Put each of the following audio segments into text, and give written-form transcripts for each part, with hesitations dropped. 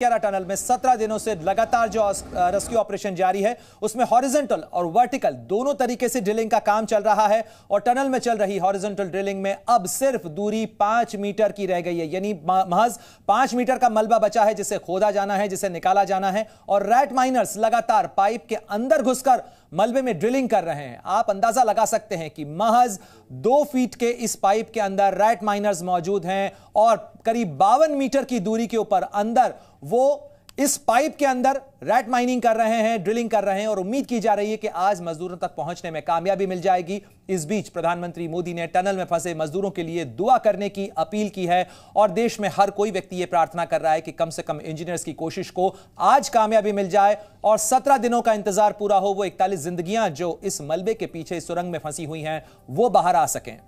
Tunnel में 17 दिनों से लगातार जो रेस्क्यू ऑपरेशन जारी है उसमें हॉरिजॉन्टल और वर्टिकल दोनों तरीके से ड्रिलिंग का काम चल रहा है और टनल में चल रही हॉरिजॉन्टल ड्रिलिंग में अब सिर्फ दूरी 5 मीटर की रह गई है, यानी महज 5 मीटर का मलबा बचा है जिसे खोदा जाना है, जिसे निकाला जाना है और रैट माइनर्स लगातार पाइप के अंदर घुसकर मलबे में ड्रिलिंग कर रहे हैं। आप अंदाजा लगा सकते हैं कि महज 2 फीट के इस पाइप के अंदर रैट माइनर्स मौजूद हैं और करीब 52 मीटर की दूरी के ऊपर अंदर वो इस पाइप के अंदर रैट माइनिंग कर रहे हैं, ड्रिलिंग कर रहे हैं और उम्मीद की जा रही है कि आज मजदूरों तक पहुंचने में कामयाबी मिल जाएगी। इस बीच प्रधानमंत्री मोदी ने टनल में फंसे मजदूरों के लिए दुआ करने की अपील की है और देश में हर कोई व्यक्ति यह प्रार्थना कर रहा है कि कम से कम इंजीनियर्स की कोशिश को आज कामयाबी मिल जाए और 17 दिनों का इंतजार पूरा हो, वो 41 जिंदगियां जो इस मलबे के पीछे सुरंग में फंसी हुई हैं वो बाहर आ सकें।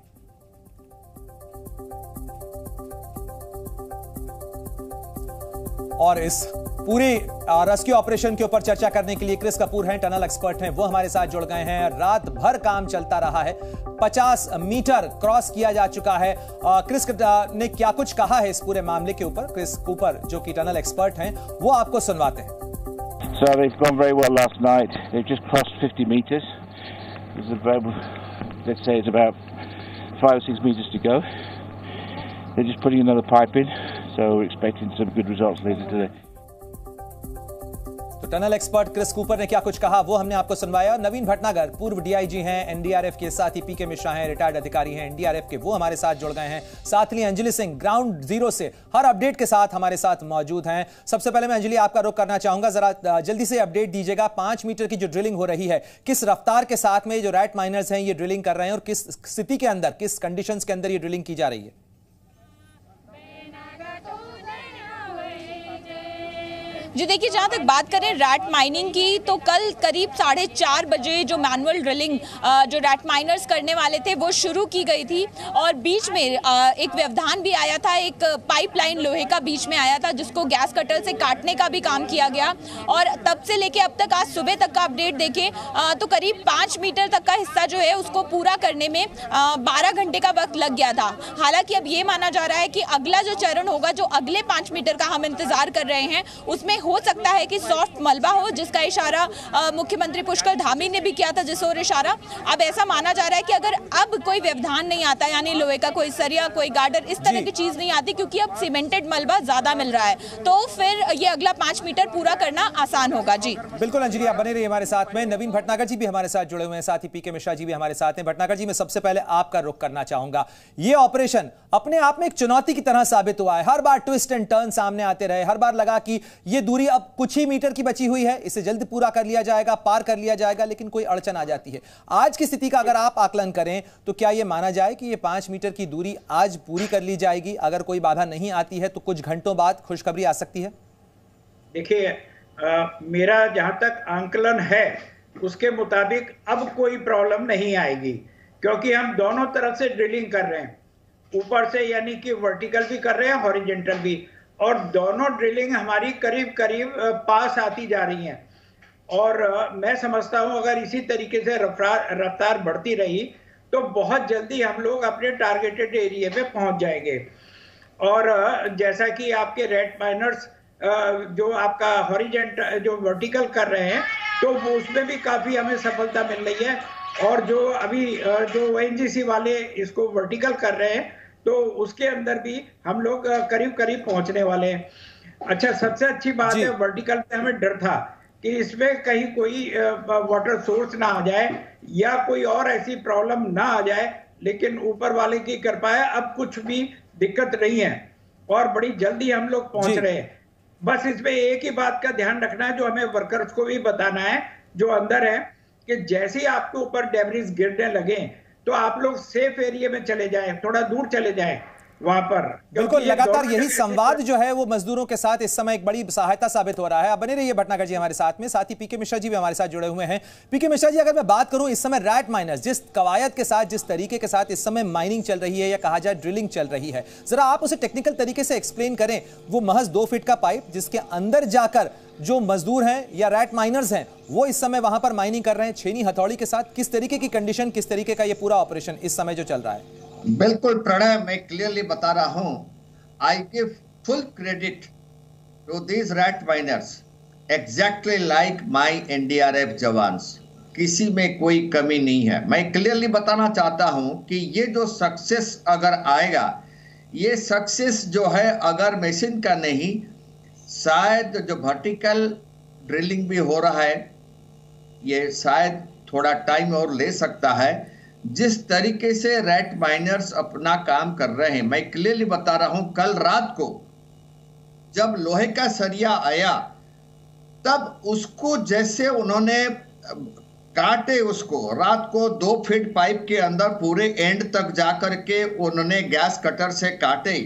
और इस पूरे रेस्क्यू ऑपरेशन के ऊपर चर्चा करने के लिए क्रिस कपूर हैं, टनल एक्सपर्ट हैं, वो हमारे साथ जुड़ गए हैं। रात भर काम चलता रहा है, 50 मीटर क्रॉस किया जा चुका है। क्रिस ने क्या कुछ कहा है इस पूरे मामले के ऊपर, क्रिस कूपर जो कि टनल एक्सपर्ट हैं, वो आपको सुनवाते हैं। So they've gone very well last night. They've just crossed 50 meters. There's about, let's say it's about 5 or 6 meters to go. They're just putting another pipe in, so we're expecting some good results later today. तो tunnel expert Chris Cooper ने क्या कुछ कहा वो हमने आपको सुनवाया। नवीन भटनागर पूर्व DIG हैं, एनडीआरएफ के, साथ ही पीके मिश्रा हैं, रिटायर्ड अधिकारी हैं एनडीआरएफ के, वो हमारे साथ जुड़ गए हैं। साथ ही अंजलि सिंह ग्राउंड जीरो से हर अपडेट के साथ हमारे साथ मौजूद हैं। सबसे पहले मैं अंजलि आपका रुख करना चाहूंगा, जरा जल्दी से अपडेट दीजिएगा। 5 मीटर की जो ड्रिलिंग हो रही है, किस रफ्तार के साथ में जो रैट माइनर्स हैं ये ड्रिलिंग कर रहे हैं और किस स्थिति के अंदर, किस कंडीशंस के अंदर ये ड्रिलिंग की जा रही है? जी देखिए, जहाँ तक बात करें रैट माइनिंग की तो कल करीब 4:30 बजे जो मैनुअल ड्रिलिंग जो रैट माइनर्स करने वाले थे वो शुरू की गई थी और बीच में एक व्यवधान भी आया था, एक पाइपलाइन लोहे का बीच में आया था जिसको गैस कटर से काटने का भी काम किया गया और तब से लेके अब तक आज सुबह तक का अपडेट देखें तो करीब 5 मीटर तक का हिस्सा जो है उसको पूरा करने में 12 घंटे का वक्त लग गया था। हालांकि अब ये माना जा रहा है कि अगला जो चरण होगा, जो अगले 5 मीटर का हम इंतजार कर रहे हैं, उसमें हो सकता है कि सॉफ्ट मलबा हो, जिसका इशारा मुख्यमंत्री पुष्कर धामी ने भी किया था, जिस ओर इशारा। अब ऐसा माना जा रहा है कि अगर अब कोई व्यवधान नहीं आता, यानी लोहे का कोई सरिया, कोई गार्डर, इस तरह की चीज नहीं आती, क्योंकि अब सीमेंटेड मलबा ज्यादा मिल रहा है, तो फिर ये अगला 5 मीटर पूरा करना आसान होगा। जी बिल्कुल अंजलि, आप बने रहिए हमारे साथ में। नवीन भटनागर जी भी हमारे साथ जुड़े हुए हैं, साथ ही पीके मिश्रा जी भी हमारे साथ हैं। भटनागर जी, मैं सबसे पहले आपका रुख करना चाहूंगा। ये ऑपरेशन अपने आप में एक चुनौती की तरह साबित हुआ है, हर बार ट्विस्ट एंड टर्न सामने आते रहे, हर बार लगा कि ये दूरी अब कुछ ही मीटर की बची हुई है, इसे जल्द पूरा कर लिया जाएगा, पार कर लिया जाएगा, लेकिन कोई अड़चन आ जाती है। आज की स्थिति का अगर आप आकलन करें तो क्या यह माना जाए कि ये 5 मीटर की दूरी आज पूरी कर ली जाएगी? अगर कोई बाधा नहीं आती है तो कुछ घंटों बाद खुशखबरी आ सकती है? देखिए, मेरा जहां तक आंकलन है उसके मुताबिक अब कोई प्रॉब्लम नहीं आएगी, क्योंकि हम दोनों तरफ से ड्रिलिंग कर रहे हैं, ऊपर से यानी कि वर्टिकल भी कर रहे हैं, हॉरिजॉन्टल भी, और दोनों ड्रिलिंग हमारी करीब करीब पास आती जा रही हैं। और मैं समझता हूं अगर इसी तरीके से रफ्तार बढ़ती रही तो बहुत जल्दी हम लोग अपने टारगेटेड एरिया पे पहुंच जाएंगे। और जैसा कि आपके रैट माइनर्स जो आपका हॉरिजॉन्टल जो वर्टिकल कर रहे हैं तो वो उसमें भी काफ़ी हमें सफलता मिल रही है, और जो अभी जो ओएनजीसी वाले इसको वर्टिकल कर रहे हैं तो उसके अंदर भी हम लोग करीब करीब पहुंचने वाले हैं। अच्छा, सबसे अच्छी बात है, वर्टिकल में हमें डर था कि इसमें कहीं कोई वाटर सोर्स ना आ जाए या कोई और ऐसी प्रॉब्लम ना आ जाए, लेकिन ऊपर वाले की कृपा है अब कुछ भी दिक्कत नहीं है और बड़ी जल्दी हम लोग पहुंच रहे हैं। बस इसमें एक ही बात का ध्यान रखना है, जो हमें वर्कर्स को भी बताना है जो अंदर है, कि जैसे ही आपके ऊपर डेब्रिस गिरने लगे तो आप लोग सेफ एरिया में चले जाएं, थोड़ा दूर चले जाएं वहां पर। बिल्कुल, लगातार यही संवाद जो है वो मजदूरों के साथ इस समय एक बड़ी सहायता साबित हो रहा है। अब बने रहिए भटनागर जी हमारे साथ में, साथ ही पीके मिश्रा जी भी हमारे साथ जुड़े हुए हैं। पीके मिश्रा जी, अगर मैं बात करूं इस समय रैट माइनर्स जिस कवायद के साथ, जिस तरीके के साथ इस समय माइनिंग चल रही है या कहा जाए ड्रिलिंग चल रही है, जरा आप उसे टेक्निकल तरीके से एक्सप्लेन करें। वो महज 2 फीट का पाइप जिसके अंदर जाकर जो मजदूर हैं या रैट माइनर्स हैं वो इस समय वहां पर माइनिंग कर रहे हैं छेनी हथौड़ी के साथ, किस तरीके की कंडीशन, किस तरीके का ये पूरा ऑपरेशन इस समय जो चल रहा है? बिल्कुल प्रणय, मैं क्लियरली बता रहा हूं, I give full credit So these rat miners, exactly like my NDRF jawans, किसी में कोई कमी नहीं है। मैं क्लियरली बताना चाहता हूं कि ये जो सक्सेस अगर आएगा, ये सक्सेस जो है अगर मशीन का नहीं, शायद जो वर्टिकल ड्रिलिंग भी हो रहा है, ये शायद थोड़ा टाइम और ले सकता है। जिस तरीके से रैट माइनर्स अपना काम कर रहे हैं, मैं क्लियरली बता रहा हूं, कल रात को जब लोहे का सरिया आया तब उसको जैसे उन्होंने काटे, उसको रात को 2 फीट पाइप के अंदर पूरे एंड तक जाकर के उन्होंने गैस कटर से काटे।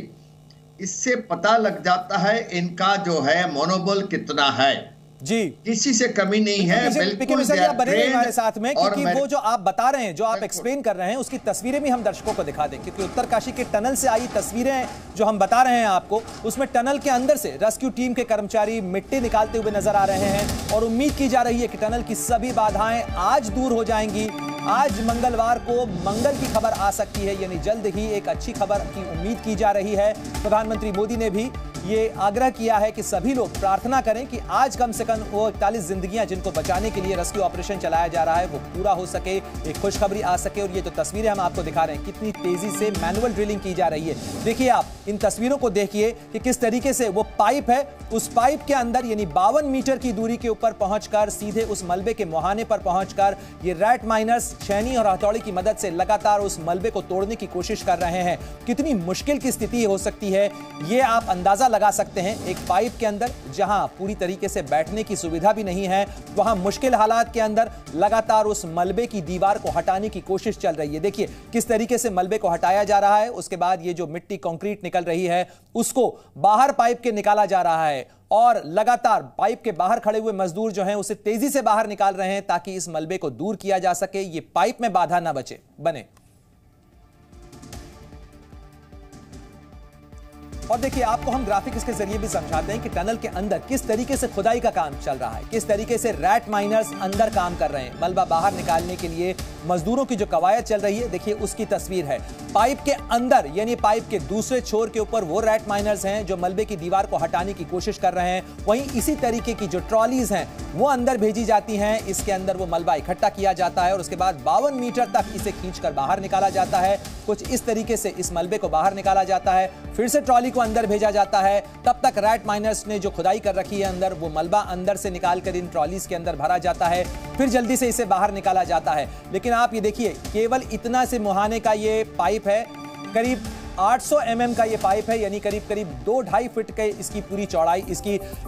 इससे पता लग जाता है इनका जो है मनोबल कितना है जी, किसी से कमी नहीं है। बिल्कुल आप बने रहिए हमारे साथ में, क्योंकि वो जो आप बता रहे हैं, जो आप एक्सप्लेन कर रहे हैं, उसकी तस्वीरें भी हम दर्शकों को दिखा दें, क्योंकि उत्तरकाशी के टनल से आई तस्वीरें जो हम बता रहे हैं आपको, उसमें टनल के अंदर से रेस्क्यू टीम के कर्मचारी मिट्टी निकालते हुए नजर आ रहे हैं और उम्मीद की जा रही है कि टनल की सभी बाधाएं आज दूर हो जाएंगी। आज मंगलवार को मंगल की खबर आ सकती है, यानी जल्द ही एक अच्छी खबर की उम्मीद की जा रही है। प्रधानमंत्री मोदी ने भी ये आग्रह किया है कि सभी लोग प्रार्थना करें कि आज कम से कम वो 41 जिंदगियां जिनको बचाने के लिए रेस्क्यू ऑपरेशन चलाया जा रहा है वो पूरा हो सके, एक खुशखबरी आ सके। और ये जो तस्वीरें हम आपको दिखा रहे हैं, कितनी तेजी से मैनुअल ड्रिलिंग की जा रही है। देखिए आप इन तस्वीरों को देखिए कि किस तरीके से वो पाइप है, उस पाइप के अंदर यानी 52 मीटर की दूरी के ऊपर पहुंचकर सीधे उस मलबे के मुहाने पर पहुंचकर ये रैट माइनर्स छेनी और हथौड़ी की मदद से लगातार उस मलबे को तोड़ने की कोशिश कर रहे हैं। कितनी मुश्किल की स्थिति हो सकती है ये आप अंदाजा लगा सकते हैं। एक पाइप के अंदर जहां पूरी तरीके से बैठने की सुविधा भी नहीं है, वहां मुश्किल हालात के अंदर लगातार उस मलबे की दीवार को हटाने की कोशिश चल रही है। देखिए किस तरीके से मलबे को हटाया जा रहा है, उसके बाद ये जो मिट्टी कंक्रीट निकल रही है उसको बाहर पाइप के निकाला जा रहा है और लगातार पाइप के बाहर खड़े हुए मजदूर जो हैं उसे तेजी से बाहर निकाल रहे हैं ताकि इस मलबे को दूर किया जा सके, ये पाइप में बाधा ना बने। और देखिए आपको हम ग्राफिक्स के जरिए भी समझाते हैं कि टनल के अंदर किस तरीके से खुदाई का काम चल रहा है, किस तरीके से रैट माइनर्स अंदर काम कर रहे हैं। मलबा बाहर निकालने के लिए मजदूरों की जो कवायद चल रही है, देखिए उसकी तस्वीर है। पाइप के अंदर यानी पाइप के दूसरे छोर के ऊपर वो रैट माइनर्स हैं जो मलबे की दीवार को हटाने की कोशिश कर रहे हैं। वहीं इसी तरीके की जो ट्रॉलीज हैं वो अंदर भेजी जाती हैं, इसके अंदर वो मलबा इकट्ठा किया जाता है और उसके बाद 52 मीटर तक इसे खींचकर बाहर निकाला जाता है। कुछ इस तरीके से इस मलबे को बाहर निकाला जाता है, फिर से ट्रॉली को अंदर भेजा जाता है। तब तक रैट माइनर्स ने जो खुदाई कर रखी है अंदर, वो मलबा अंदर से निकालकर इन ट्रॉलीज के अंदर भरा जाता है, फिर जल्दी से इसे बाहर निकाला जाता है। लेकिन आप ये देखिए केवल इतना से मुहाने का ये पाइप है, करीब 800 mm का ये पाइप है, यानी करीब 2-2.5 फीट के इसकी पूरी चौड़ाई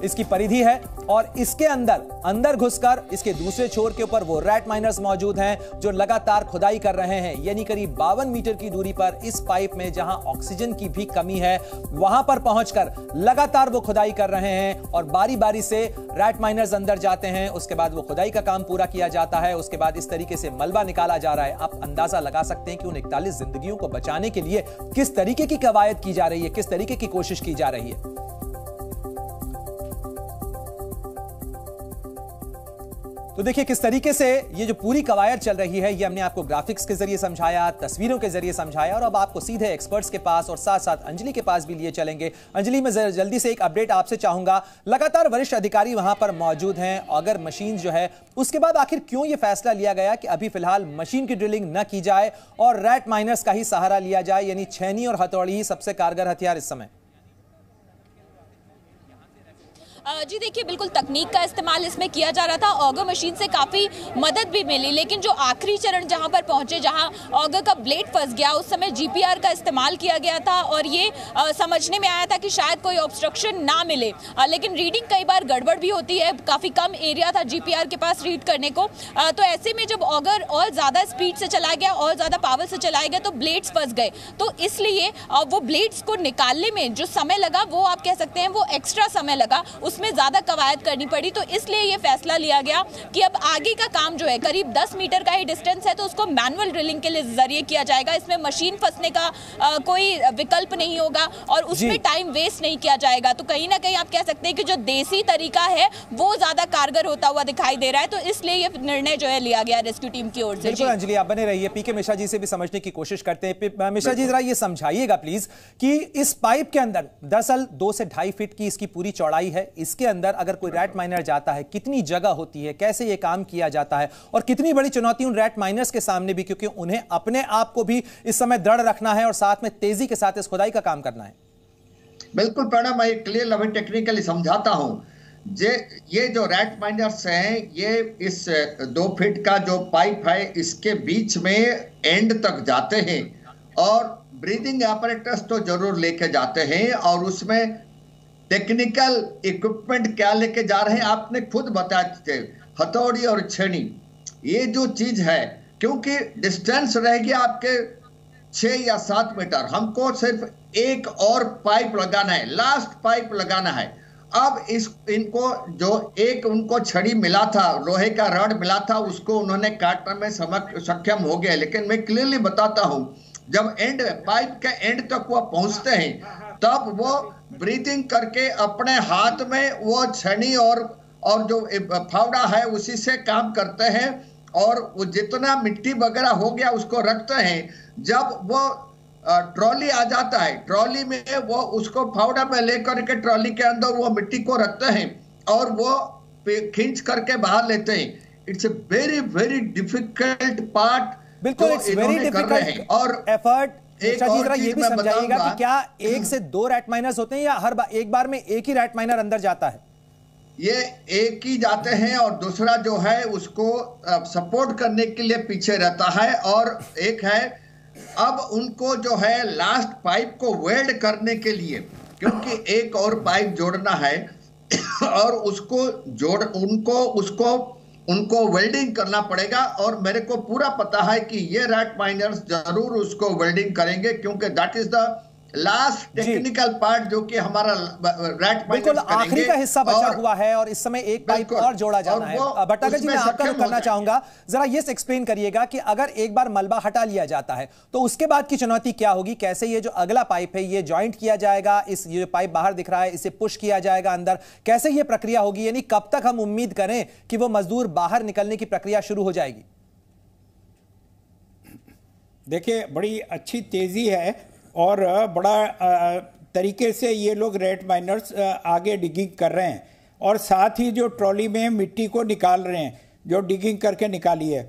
इसकी परिधि है। और इसके अंदर घुसकर इसके दूसरे छोर के ऊपर वो रैट माइनर्स मौजूद हैं जो लगातार खुदाई कर रहे हैं, यानी करीब 52 मीटर की दूरी पर इस पाइप में जहां ऑक्सीजन की भी कमी है वहां पर पहुंचकर लगातार वो खुदाई कर रहे हैं और बारी बारी से रैट माइनर्स अंदर जाते हैं। उसके बाद वो खुदाई का काम पूरा किया जाता है, उसके बाद इस तरीके से मलबा निकाला जा रहा है। आप अंदाजा लगा सकते हैं कि उन 41 जिंदगियों को बचाने के लिए किस तरीके की कवायद की जा रही है, किस तरीके की कोशिश की जा रही है। तो देखिए किस तरीके से ये जो पूरी कवायद चल रही है, ये हमने आपको ग्राफिक्स के जरिए समझाया, तस्वीरों के जरिए समझाया और अब आपको सीधे एक्सपर्ट्स के पास और साथ साथ अंजलि के पास भी लिए चलेंगे। अंजलि, मैं जल्दी से एक अपडेट आपसे चाहूंगा। लगातार वरिष्ठ अधिकारी वहां पर मौजूद हैं, अगर मशीन जो है उसके बाद आखिर क्यों ये फैसला लिया गया कि अभी फिलहाल मशीन की ड्रिलिंग न की जाए और रैट माइनर्स का ही सहारा लिया जाए, यानी छेनी और हथौड़ी ही सबसे कारगर हथियार इस समय? जी देखिए, बिल्कुल तकनीक का इस्तेमाल इसमें किया जा रहा था, ऑगर मशीन से काफ़ी मदद भी मिली, लेकिन जो आखिरी चरण जहां पर पहुंचे, जहां ऑगर का ब्लेड फंस गया, उस समय जीपीआर का इस्तेमाल किया गया था और ये समझने में आया था कि शायद कोई ऑब्स्ट्रक्शन ना मिले, लेकिन रीडिंग कई बार गड़बड़ भी होती है, काफ़ी कम एरिया था जीपीआर के पास रीड करने को। तो ऐसे में जब ऑगर और ज़्यादा स्पीड से चलाया गया और ज़्यादा पावर से चलाया गया तो ब्लेड्स फंस गए। तो इसलिए वो ब्लेड्स को निकालने में जो समय लगा वो आप कह सकते हैं वो एक्स्ट्रा समय लगा। उस उसमें ज्यादा कवायद करनी पड़ी। तो इसलिए ये फैसला लिया गया कि अब आगे का काम जो है करीब 10 मीटर का ही डिस्टेंस है तो उसको मैनुअल ड्रिलिंग के लिए जरिए किया जाएगा। इसमें मशीन फंसने का कोई विकल्प नहीं होगा और उसमें टाइम वेस्ट नहीं किया जाएगा। तो कहीं ना कहीं आप कह सकते हैं कि जो देसी तरीका है वो ज्यादा कारगर होता हुआ दिखाई दे रहा है। तो इसलिए ये निर्णय जो है लिया गया रेस्क्यू टीम की ओर से। बिल्कुल अंजलि, आप बने रहिए, पीके मिश्रा जी से भी समझने की कोशिश करते हैं। मिश्रा जी जरा ये समझाइएगा प्लीज कि इस पाइप के अंदर दरअसल 2 से 2.5 फीट की इसकी पूरी चौड़ाई है। इसके अंदर अगर कोई रैट माइनर जाता है कितनी जगह होती है, कैसे ये काम किया जाता है और कितनी बड़ी चुनौती उन रैट माइनर्स के सामने भी, क्योंकि उन्हें अपने आप को भी इस समय दृढ़ रखना है और साथ में तेजी के साथ इस खुदाई का काम करना है। बिल्कुल प्रणव, मैं क्लियर अभी टेक्निकली समझाता हूं। ये जो रैट माइनर्स हैं, ये इस 2 फीट का जो पाइप है इसके बीच में एंड तक जाते हैं और ब्रीदिंग apparatus तो जरूर लेके जाते हैं और उसमें टेक्निकल इक्विपमेंट क्या लेके जा रहे हैं आपने खुद बताया, हथौड़ी और छेनी, ये जो चीज है, क्योंकि डिस्टेंस रहेगी आपके 6 या 7 मीटर, हमको सिर्फ एक और पाइप लगाना है, लास्ट पाइप लगाना है। अब इनको जो एक उनको छड़ी मिला था, लोहे का रॉड मिला था, उसको उन्होंने काटने में सक्षम हो गए। लेकिन मैं क्लियरली बताता हूं, जब पाइप के एंड तक वो पहुंचते हैं तब वो ब्रीथिंग करके अपने हाथ में वो छड़ी और जो फावड़ा है उसी से काम करते हैं और वो जितना मिट्टी वगैरह हो गया उसको रखते हैं। जब वो ट्रॉली आ जाता है, ट्रॉली में वो उसको फावड़ा में लेकर के ट्रॉली के अंदर वो मिट्टी को रखते हैं और वो खींच करके बाहर लेते हैं। It's a very very difficult part. बिल्कुल, इट्स वेरी डिफिकल्ट और एफर्ट। ये भी समझाइएगा कि क्या 1 से 2 रैट माइनर्स होते हैं या एक बार में एक ही रैट माइनर अंदर जाता है? ये एक ही जाते हैं और दूसरा जो है उसको सपोर्ट करने के लिए पीछे रहता है। और एक है, अब उनको जो है लास्ट पाइप को वेल्ड करने के लिए, क्योंकि एक और पाइप जोड़ना है और उनको वेल्डिंग करना पड़ेगा। और मेरे को पूरा पता है कि ये रैट माइनर्स जरूर उसको वेल्डिंग करेंगे, क्योंकि that is the last technical part जो कि हमारा रैट बिल्कुल आखिरी का हिस्सा बचा हुआ है और इस समय एक पाइप और जोड़ा जाना है। भट्टागर जी, मैं आपका रुख करना चाहूंगा, जरा ये एक्सप्लेन करिएगा कि अगर एक बार मलबा हटा लिया जाता है तो उसके बाद की चुनौती क्या होगी? कैसे ये जो अगला पाइप है ये ज्वाइंट किया जाएगा? ये जो पाइप बाहर दिख रहा है इसे पुश किया जाएगा अंदर, कैसे ये प्रक्रिया होगी? यानी कब तक हम उम्मीद करें कि वो मजदूर बाहर निकलने की प्रक्रिया शुरू हो जाएगी? देखिए, बड़ी अच्छी तेजी है और बड़ा तरीके से ये लोग रैट माइनर्स आगे डिगिंग कर रहे हैं और साथ ही जो ट्रॉली में मिट्टी को निकाल रहे हैं, जो डिगिंग करके निकाली है।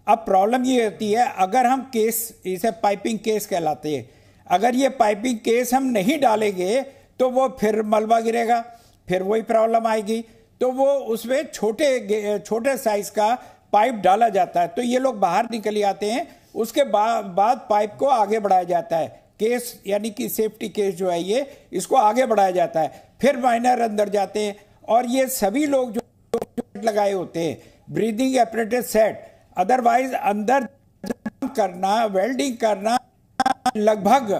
अब प्रॉब्लम ये होती है, अगर हम केस, इसे पाइपिंग केस कहलाते हैं, अगर ये पाइपिंग केस हम नहीं डालेंगे तो वो फिर मलबा गिरेगा, फिर वही प्रॉब्लम आएगी। तो वो उसमें छोटे साइज का पाइप डाला जाता है, तो ये लोग बाहर निकल आते हैं। उसके बाद पाइप को आगे बढ़ाया जाता है, केस यानी कि सेफ्टी केस जो है ये इसको आगे बढ़ाया जाता है। फिर माइनर अंदर जाते हैं और ये सभी लोग जो लगाए होते हैं ब्रीदिंग एपरेटस सेट, अदरवाइज अंदर करना, वेल्डिंग करना लगभग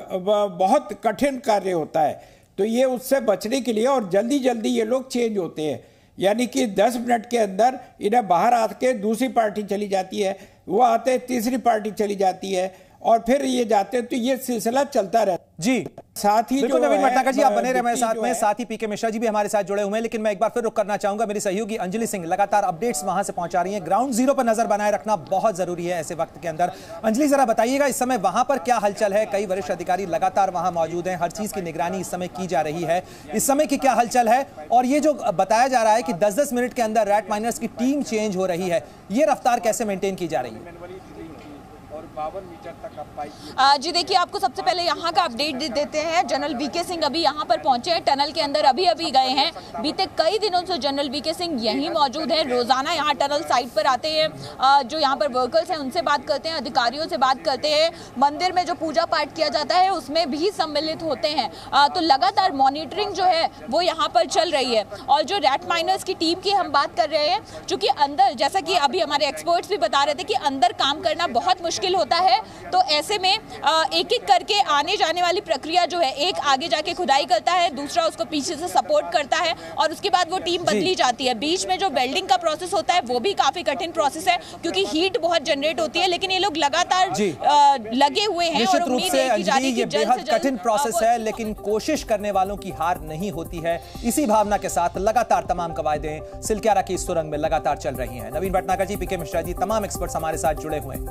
बहुत कठिन कार्य होता है। तो ये उससे बचने के लिए और जल्दी जल्दी ये लोग चेंज होते हैं, यानी कि 10 मिनट के अंदर इन्हें बाहर आके दूसरी पार्टी चली जाती है, वो आते तीसरी पार्टी चली जाती है और फिर ये जाते हैं। तो ये सिलसिला चलता रहता है जी। साथ ही बिल्कुल नवीन भट्टागर जी, आप बने रहे हमारे साथ में, साथ ही पीके मिश्रा जी भी हमारे साथ जुड़े हुए हैं। लेकिन मैं एक बार फिर रुक करना चाहूंगा, मेरी सहयोगी अंजलि सिंह लगातार अपडेट्स वहां से पहुंचा रही हैं। ग्राउंड जीरो पर नजर बनाए रखना बहुत जरूरी है ऐसे वक्त के अंदर। अंजलि, जरा बताइएगा इस समय वहां पर क्या हलचल है? कई वरिष्ठ अधिकारी लगातार वहां मौजूद हैं, हर चीज की निगरानी इस समय की जा रही है। इस समय की क्या हलचल है? और ये जो बताया जा रहा है कि 10-10 मिनट के अंदर रैट माइनर्स की टीम चेंज हो रही है, ये रफ्तार कैसे मेंटेन की जा रही है? 52 मीटर तक आप पाइप। जी देखिए, आपको सबसे पहले यहाँ का अपडेट देते हैं। जनरल वीके सिंह अभी यहाँ पर पहुंचे हैं, टनल के अंदर अभी गए हैं। बीते कई दिनों से जनरल वीके सिंह यहीं मौजूद हैं, रोजाना यहाँ टनल साइट पर आते हैं, जो यहाँ पर वर्कर्स हैं उनसे बात करते हैं, अधिकारियों से बात करते हैं, मंदिर में जो पूजा पाठ किया जाता है उसमें भी सम्मिलित होते हैं। तो लगातार मॉनिटरिंग जो है वो यहाँ पर चल रही है। और जो रैट माइनर्स की टीम की हम बात कर रहे हैं, चूंकि अंदर, जैसा कि अभी हमारे एक्सपर्ट्स भी बता रहे थे कि अंदर काम करना बहुत मुश्किल होता है। तो ऐसे में एक एक करके आने जाने वाली प्रक्रिया जो है, एक आगे जाके खुदाई करता है, दूसरा उसको पीछे से सपोर्ट करता है और उसके बाद वो टीम बदली जाती है। बीच में जो वेल्डिंग का प्रोसेस होता है वो भी काफी कठिन प्रोसेस है क्योंकि हीट बहुत जनरेट होती है, लेकिन ये लोग लगातार लगे हुए हैं। निश्चित रूप से अंजलि ये बेहद कठिन प्रोसेस है, लेकिन कोशिश करने वालों की हार नहीं होती है। इसी भावना के साथ लगातार तमाम कवायदें सिलक्यारा की इस सुरंग में लगातार चल रही हैं। नवीन भटनागर जी, पीके मिश्रा जी, तमाम एक्सपर्ट्स हमारे साथ जुड़े हुए हैं।